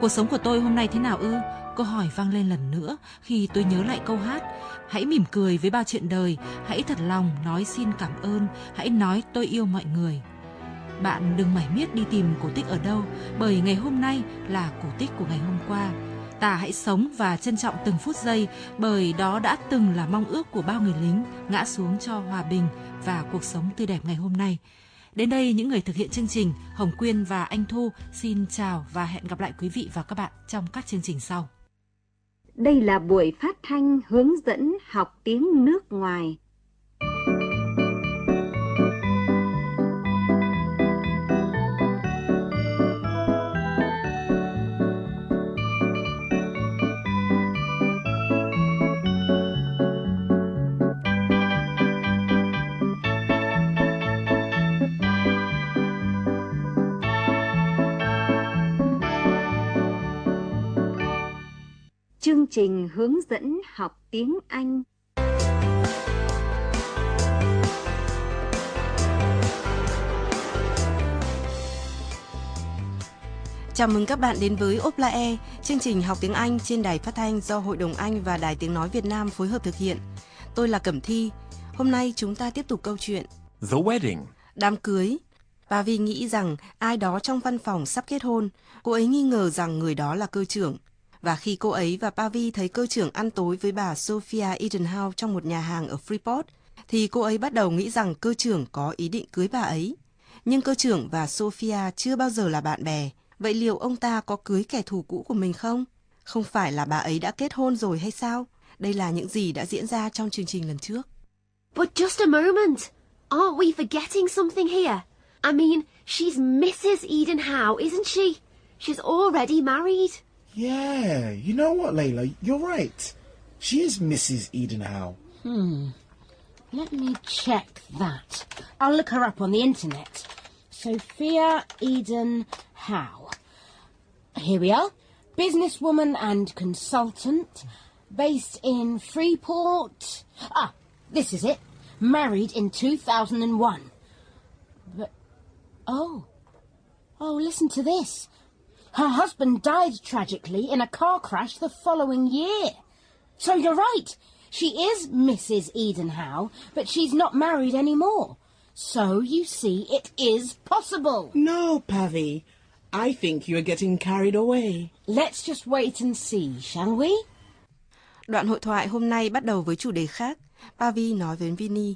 Cuộc sống của tôi hôm nay thế nào ư? Câu hỏi vang lên lần nữa khi tôi nhớ lại câu hát. Hãy mỉm cười với bao chuyện đời, hãy thật lòng nói xin cảm ơn, hãy nói tôi yêu mọi người. Bạn đừng mải miết đi tìm cổ tích ở đâu, bởi ngày hôm nay là cổ tích của ngày hôm qua. Ta hãy sống và trân trọng từng phút giây, bởi đó đã từng là mong ước của bao người lính ngã xuống cho hòa bình và cuộc sống tươi đẹp ngày hôm nay. Đến đây, những người thực hiện chương trình, Hồng Quyên và Anh Thu xin chào và hẹn gặp lại quý vị và các bạn trong các chương trình sau. Đây là buổi phát thanh hướng dẫn học tiếng nước ngoài. Chương trình hướng dẫn học tiếng Anh. Chào mừng các bạn đến với VOV2, chương trình học tiếng Anh trên đài phát thanh do Hội đồng Anh và Đài Tiếng Nói Việt Nam phối hợp thực hiện. Tôi là Cẩm Thi. Hôm nay chúng ta tiếp tục câu chuyện The Wedding. Đám cưới. Pavi nghĩ rằng ai đó trong văn phòng sắp kết hôn. Cô ấy nghi ngờ rằng người đó là cơ trưởng. Và khi cô ấy và Pavi thấy cơ trưởng ăn tối với bà Sophia Edenhouse trong một nhà hàng ở Freeport, thì cô ấy bắt đầu nghĩ rằng cơ trưởng có ý định cưới bà ấy. Nhưng cơ trưởng và Sophia chưa bao giờ là bạn bè. Vậy liệu ông ta có cưới kẻ thù cũ của mình không? Không phải là bà ấy đã kết hôn rồi hay sao? Đây là những gì đã diễn ra trong chương trình lần trước. But just a moment. Aren't we forgetting something here? I mean, she's Mrs. Edenhouse, isn't she? She's already married. Yeah, you know what, Layla? You're right. She is Mrs. Edenhouse. Let me check that. I'll look her up on the internet. Sophia Edenhouse. Here we are. Businesswoman and consultant. Based in Freeport. Ah, this is it. Married in 2001. But, oh, listen to this. Her husband died tragically in a car crash the following year. So you're right. She is Mrs. Edenhouse, but she's not married anymore. So you see, it is possible. No, Pavi. I think you're getting carried away. Let's just wait and see, shall we? Đoạn hội thoại hôm nay bắt đầu với chủ đề khác. Pavi nói với Vinny.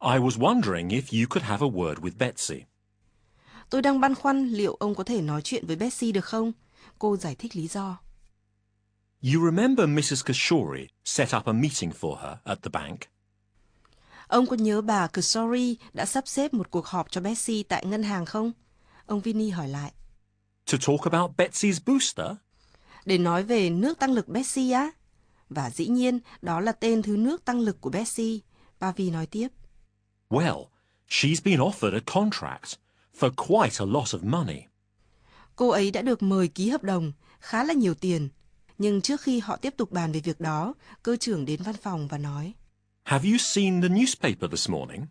I was wondering if you could have a word with Betsy. Tôi đang băn khoăn liệu ông có thể nói chuyện với Betsy được không? Cô giải thích lý do. You remember Mrs. Kashori set up a meeting for her at the bank? Ông có nhớ bà Kashori đã sắp xếp một cuộc họp cho Betsy tại ngân hàng không? Ông Vinny hỏi lại. To talk about Betsy's booster? Để nói về nước tăng lực Betsy á? Và dĩ nhiên, đó là tên thứ nước tăng lực của Betsy. Pavi nói tiếp. Well, she's been offered a contract for quite a lot of money. Cô ấy đã được mời ký hợp đồng, khá là nhiều tiền. Nhưng trước khi họ tiếp tục bàn về việc đó, cơ trưởng đến văn phòng và nói. Have you seen the newspaper this morning?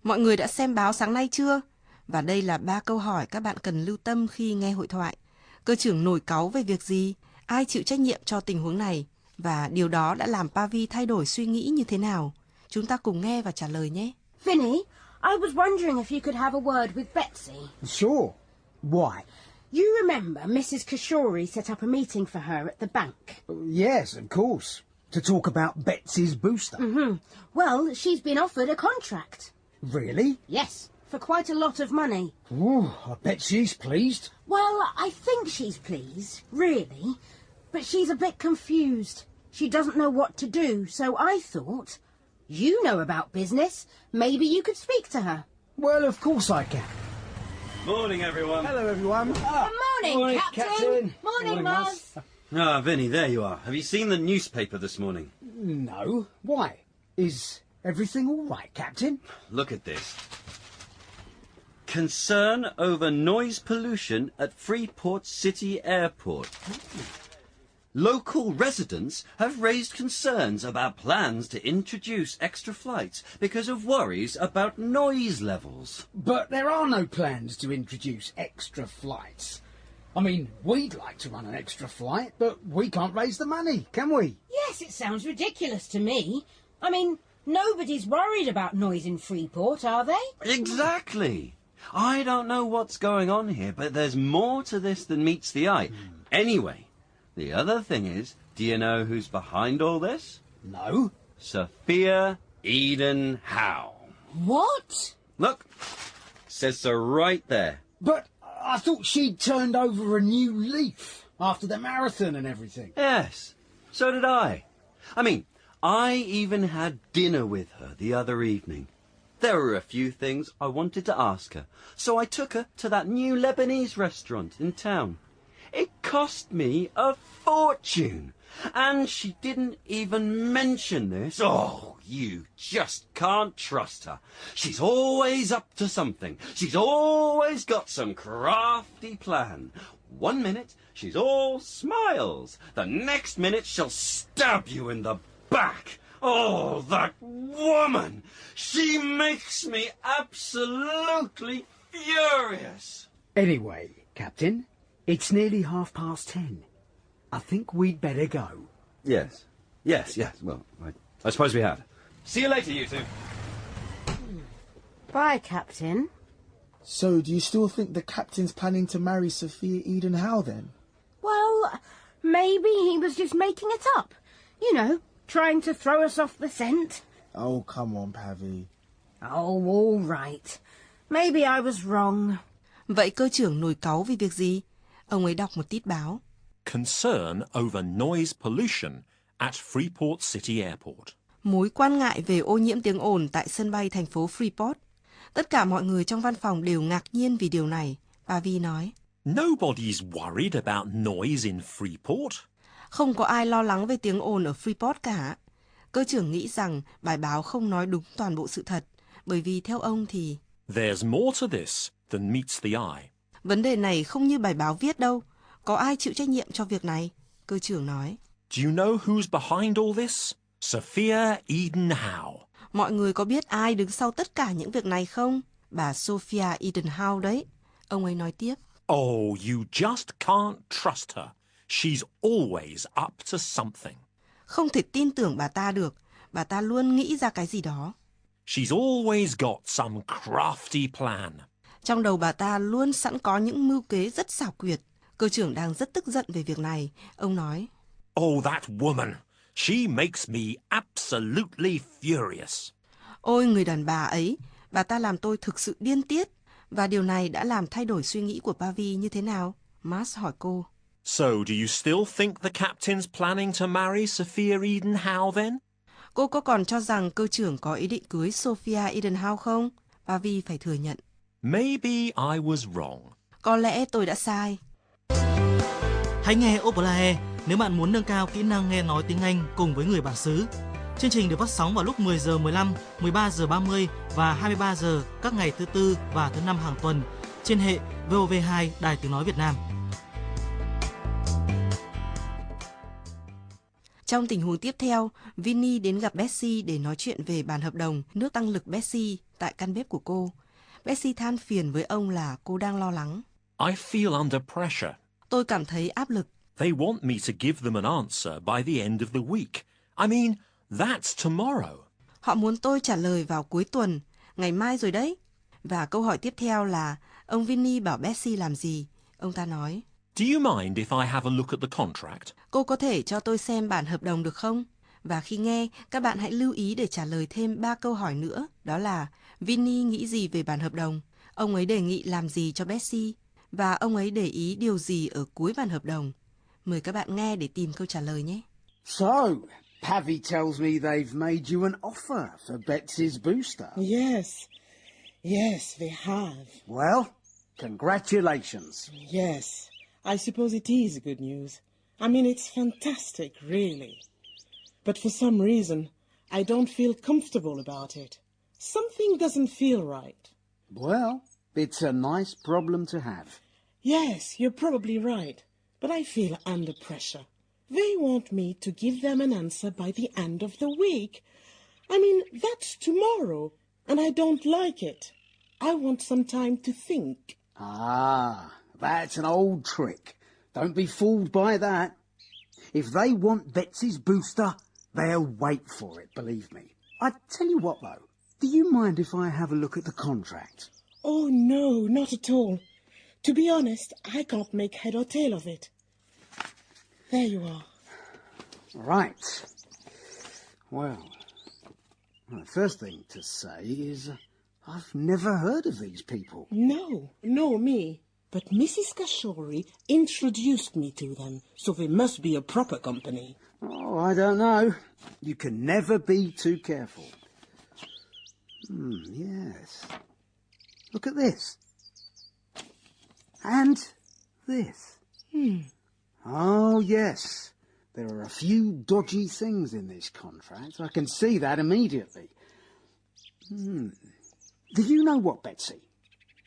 Mọi người đã xem báo sáng nay chưa? Và đây là 3 câu hỏi các bạn cần lưu tâm khi nghe hội thoại. Cơ trưởng nổi cáu về việc gì? Ai chịu trách nhiệm cho tình huống này? Và điều đó đã làm Pavi thay đổi suy nghĩ như thế nào? Chúng ta cùng nghe và trả lời nhé. Vinny, I was wondering if you could have a word with Betsy. Sure. Why? You remember Mrs. Kashori set up a meeting for her at the bank? Yes, of course. To talk about Betsy's booster. Well, she's been offered a contract. Really? Yes, for quite a lot of money. Ooh, I bet she's pleased. Well, I think she's pleased, really. But she's a bit confused. She doesn't know what to do, so I thought, you know about business. Maybe you could speak to her. Well, of course I can. Morning, everyone. Hello, everyone. Good morning, Captain. Morning, Muzz. Ah, Vinny, there you are. Have you seen the newspaper this morning? No. Why? Is everything all right, Captain? Look at this. Concern over noise pollution at Freeport City Airport. Local residents have raised concerns about plans to introduce extra flights because of worries about noise levels. But there are no plans to introduce extra flights. I mean, we'd like to run an extra flight, but we can't raise the money, can we? Yes, it sounds ridiculous to me. I mean, nobody's worried about noise in Freeport, are they? Exactly. I don't know what's going on here, but there's more to this than meets the eye. Anyway, the other thing is, do you know who's behind all this? No. Sophia Eden Howe. What? Look, says so right there. But I thought she'd turned over a new leaf after the marathon and everything. Yes, so did I. I mean, I even had dinner with her the other evening. There were a few things I wanted to ask her, so I took her to that new Lebanese restaurant in town. It cost me a fortune, and she didn't even mention this. Oh, you just can't trust her. She's always up to something. She's always got some crafty plan. 1 minute, she's all smiles. The next minute, she'll stab you in the back. Oh, that woman! She makes me absolutely furious. Anyway, Captain, it's nearly 10:30. I think we'd better go. Yes. Well, I suppose we had. See you later, you two. Bye, Captain. So, do you still think the captain's planning to marry Sophia Eden Howe then? Well, maybe he was just making it up. You know, trying to throw us off the scent. Oh, come on, Pavi. Oh, all right. Maybe I was wrong. Vậy cơ trưởng nổi cáu vì việc gì? Ông ấy đọc một tít báo. Concern over noise pollution at Freeport City Airport. Mối quan ngại về ô nhiễm tiếng ồn tại sân bay thành phố Freeport. Tất cả mọi người trong văn phòng đều ngạc nhiên vì điều này. Pavi nói. Nobody's worried about noise in Freeport. Không có ai lo lắng về tiếng ồn ở Freeport cả. Cơ trưởng nghĩ rằng bài báo không nói đúng toàn bộ sự thật, bởi vì theo ông thì... There's more to this than meets the eye. Vấn đề này không như bài báo viết đâu. Có ai chịu trách nhiệm cho việc này? Cơ trưởng nói. Do you know who's behind all this? Sophia Eden Howe. Mọi người có biết ai đứng sau tất cả những việc này không? Bà Sophia Eden Howe đấy. Ông ấy nói tiếp. Oh, you just can't trust her. She's always up to something. Không thể tin tưởng bà ta được. Bà ta luôn nghĩ ra cái gì đó. She's always got some crafty plan. Trong đầu bà ta luôn sẵn có những mưu kế rất xảo quyệt. Cơ trưởng đang rất tức giận về việc này. Ông nói. Oh, that woman. She makes me absolutely furious. Ôi, người đàn bà ấy. Bà ta làm tôi thực sự điên tiết. Và điều này đã làm thay đổi suy nghĩ của Pavi như thế nào? Mars hỏi cô. So, do you still think the captain's planning to marry Sophia Eden Howe then? Cô có còn cho rằng cơ trưởng có ý định cưới Sophia Eden Howe không? Pavi phải thừa nhận. Maybe I was wrong. Có lẽ tôi đã sai. Hãy nghe Opera nếu bạn muốn nâng cao kỹ năng nghe nói tiếng Anh cùng với người bản xứ. Chương trình được phát sóng vào lúc 10 giờ 15, 13 giờ 30 và 23 giờ các ngày thứ Tư và thứ Năm hàng tuần trên hệ VOV2 Đài Tiếng Nói Việt Nam. Trong tình huống tiếp theo, Vinny đến gặp Betsy để nói chuyện về bản hợp đồng nước tăng lực Betsy tại căn bếp của cô. Betsy than phiền với ông là cô đang lo lắng. I feel under pressure. Tôi cảm thấy áp lực. They want me to give them an answer by the end of the week. I mean, that's tomorrow. Họ muốn tôi trả lời vào cuối tuần, ngày mai rồi đấy. Và câu hỏi tiếp theo là, ông Vinny bảo Betsy làm gì? Ông ta nói. Do you mind if I have a look at the contract? Cô có thể cho tôi xem bản hợp đồng được không? Và khi nghe, các bạn hãy lưu ý để trả lời thêm 3 câu hỏi nữa. Đó là, Vinny nghĩ gì về bản hợp đồng? Ông ấy đề nghị làm gì cho Betsy? Và ông ấy để ý điều gì ở cuối bản hợp đồng? Mời các bạn nghe để tìm câu trả lời nhé. So, Pavi tells me they've made you an offer for Betsy's booster. Yes, they have. Well, congratulations. Yes, I suppose it is good news. I mean, it's fantastic, really. But for some reason, I don't feel comfortable about it. Something doesn't feel right. Well, it's a nice problem to have. Yes, you're probably right. But I feel under pressure. They want me to give them an answer by the end of the week. I mean, that's tomorrow, and I don't like it. I want some time to think. Ah, that's That's an old trick. Don't be fooled by that. If they want Betsy's booster, they'll wait for it, believe me. I tell you what, though. Do you mind if I have a look at the contract? Oh, no, not at all. To be honest, I can't make head or tail of it. There you are. Right. Well, the first thing to say is I've never heard of these people. No, nor me. But Mrs. Kashori introduced me to them, so they must be a proper company. Oh, I don't know. You can never be too careful. Yes. Look at this. And this. Oh, yes. There are a few dodgy things in this contract. I can see that immediately. Do you know what, Betsy?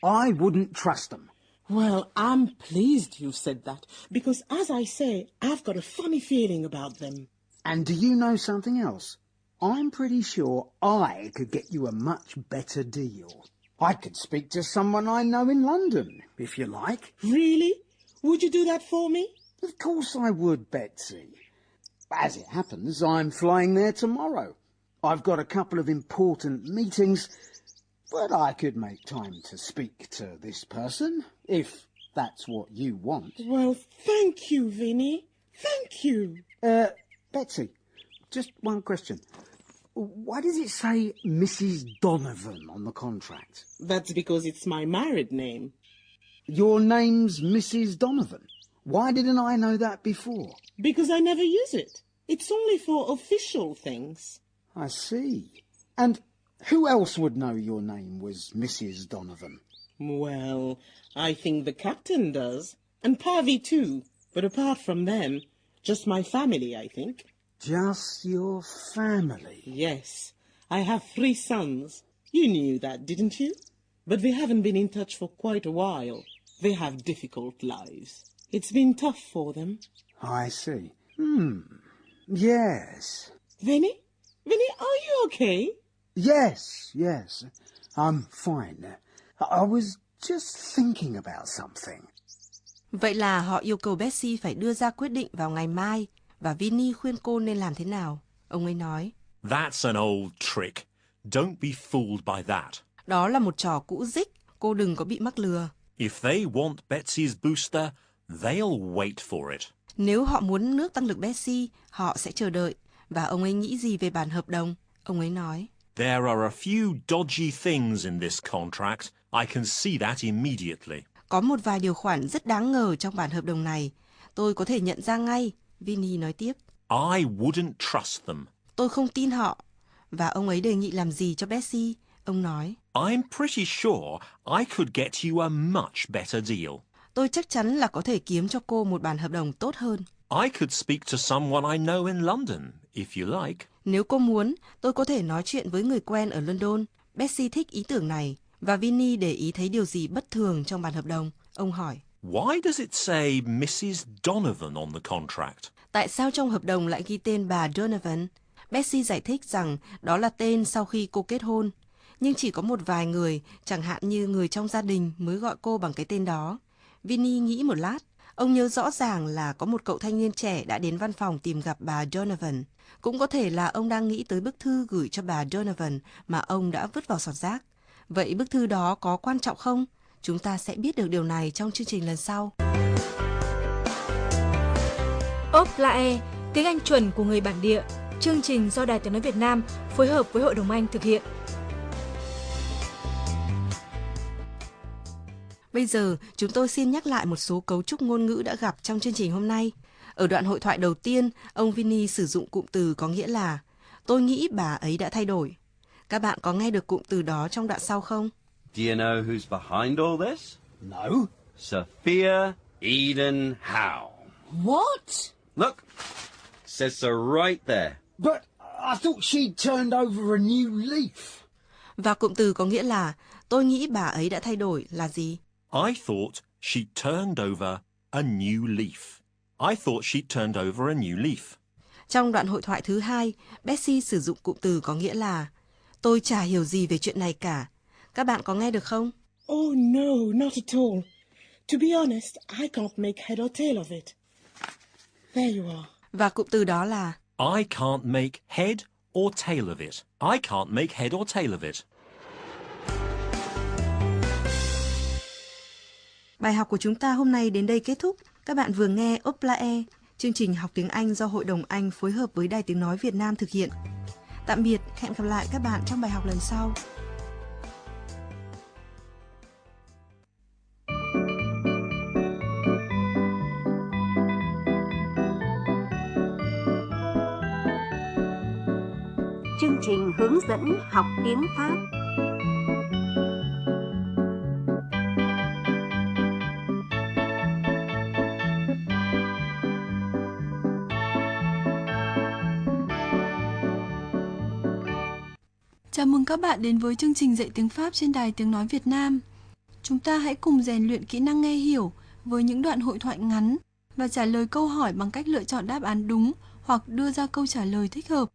I wouldn't trust them. Well, I'm pleased you said that, because as I say, I've got a funny feeling about them. And do you know something else? I'm pretty sure I could get you a much better deal. I could speak to someone I know in London, if you like. Really? Would you do that for me? Of course I would, Betsy. As it happens, I'm flying there tomorrow. I've got a couple of important meetings, but I could make time to speak to this person, if that's what you want. Well, thank you, Vinny. Thank you. Betsy, just one question. Why does it say Mrs. Donovan on the contract? That's because it's my married name. Your name's Mrs. Donovan. Why didn't I know that before? Because I never use it. It's only for official things. I see. And who else would know your name was Mrs. Donovan? Well, I think the captain does. And Pavi too. But apart from them, just my family, I think. Just your family? Yes. I have 3 sons. You knew that, didn't you? But they haven't been in touch for quite a while. They have difficult lives. It's been tough for them. I see. Yes. Vinny? Vinny, are you okay? Yes. I'm fine. I was just thinking about something. Vậy là họ yêu cầu Betsy phải đưa ra quyết định vào ngày mai, và Vinny khuyên cô nên làm thế nào. Ông ấy nói, That's an old trick. Don't be fooled by that. đó là một trò cũ dích, cô đừng có bị mắc lừa. If they want Betsy's booster, they'll wait for it. Nếu họ muốn nước tăng lực Betsy, họ sẽ chờ đợi. Và ông ấy nghĩ gì về bản hợp đồng? Ông ấy nói, There are a few dodgy things in this contract. I can see that immediately. có một vài điều khoản rất đáng ngờ trong bản hợp đồng này. Tôi có thể nhận ra ngay. Vinny nói tiếp, I wouldn't trust them. tôi không tin họ. Và ông ấy đề nghị làm gì cho Betsy? Ông nói, I'm pretty sure I could get you a much better deal. tôi chắc chắn là có thể kiếm cho cô một bản hợp đồng tốt hơn. I could speak to someone I know in London, if you like. Nếu cô muốn, tôi có thể nói chuyện với người quen ở London. Betsy thích ý tưởng này. Và Vinny để ý thấy điều gì bất thường trong bản hợp đồng. Ông hỏi, Why does it say Mrs. Donovan on the contract? tại sao trong hợp đồng lại ghi tên bà Donovan? Betsy giải thích rằng đó là tên sau khi cô kết hôn. Nhưng chỉ có một vài người, chẳng hạn như người trong gia đình mới gọi cô bằng cái tên đó. Vinny nghĩ một lát. Ông nhớ rõ ràng là có một cậu thanh niên trẻ đã đến văn phòng tìm gặp bà Donovan. Cũng có thể là ông đang nghĩ tới bức thư gửi cho bà Donovan mà ông đã vứt vào sọt rác. Vậy bức thư đó có quan trọng không? Chúng ta sẽ biết được điều này trong chương trình lần sau. VOV2, tiếng Anh chuẩn của người bản địa. Chương trình do Đài Tiếng nói Việt Nam phối hợp với Hội đồng Anh thực hiện. Bây giờ, chúng tôi xin nhắc lại một số cấu trúc ngôn ngữ đã gặp trong chương trình hôm nay. Ở đoạn hội thoại đầu tiên, ông Vinny sử dụng cụm từ có nghĩa là tôi nghĩ bà ấy đã thay đổi. Các bạn có nghe được cụm từ đó trong đoạn sau không? Do you know who's behind all this? No. Sophia Eden Howe. What? Look, says so right there. But I thought she'd turned over a new leaf. Và cụm từ có nghĩa là tôi nghĩ bà ấy đã thay đổi là gì? I thought she turned over a new leaf. I thought she turned over a new leaf. Trong đoạn hội thoại thứ hai, Betsy sử dụng cụm từ có nghĩa là tôi chả hiểu gì về chuyện này cả. Các bạn có nghe được không? Oh, no, not at all. To be honest, I can't make head or tail of it. There you are. Và cụm từ đó là I can't make head or tail of it. I can't make head or tail of it. Bài học của chúng ta hôm nay đến đây kết thúc. Các bạn vừa nghe VOV2, chương trình học tiếng Anh do Hội đồng Anh phối hợp với Đài Tiếng Nói Việt Nam thực hiện. Tạm biệt, hẹn gặp lại các bạn trong bài học lần sau. Chương trình hướng dẫn học tiếng Pháp. Chào mừng các bạn đến với chương trình dạy tiếng Pháp trên Đài Tiếng Nói Việt Nam. Chúng ta hãy cùng rèn luyện kỹ năng nghe hiểu với những đoạn hội thoại ngắn và trả lời câu hỏi bằng cách lựa chọn đáp án đúng hoặc đưa ra câu trả lời thích hợp.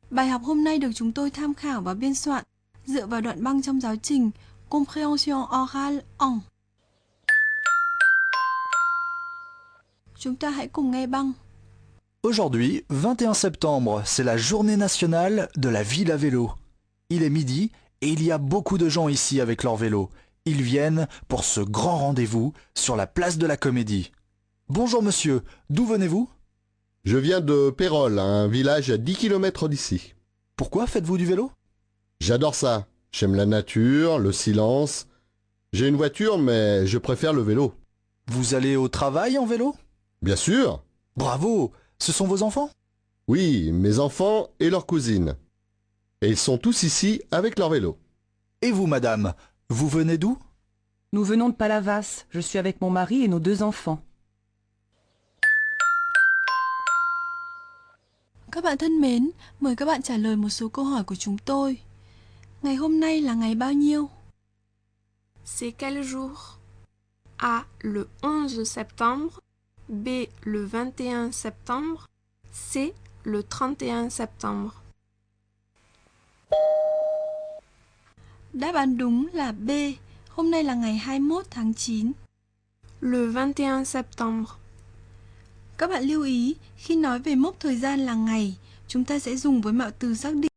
Bài học hôm nay được chúng tôi tham khảo và biên soạn dựa vào đoạn băng trong giáo trình Compréhension orale 1. Chúng ta hãy cùng nghe băng. Aujourd'hui, 21 septembre, c'est la journée nationale de la ville à vélo. Il est midi et il y a beaucoup de gens ici avec leur vélo. Ils viennent pour ce grand rendez-vous sur la place de la Comédie. Bonjour monsieur, d'où venez-vous? Je viens de Pérol, un village à 10 km d'ici. Pourquoi faites-vous du vélo? J'adore ça. J'aime la nature, le silence. J'ai une voiture, mais je préfère le vélo. Vous allez au travail en vélo? Bien sûr. Bravo! Ce sont vos enfants? Oui, mes enfants et leurs cousines. Et ils sont tous ici avec leur vélo. Et vous, madame, vous venez d'où? Nous venons de Palavas. Je suis avec mon mari et nos 2 enfants. Các bạn thân mến, mời các bạn trả lời một số câu hỏi của chúng tôi. Ngày hôm nay là ngày bao nhiêu? C'est quel jour? A. Le 11 septembre. B. Le 21 septembre. C. Le 31 septembre. Đáp án đúng là B. Hôm nay là ngày 21 tháng 9. Le 21 septembre. Các bạn lưu ý, khi nói về mốc thời gian là ngày, chúng ta sẽ dùng với mạo từ xác định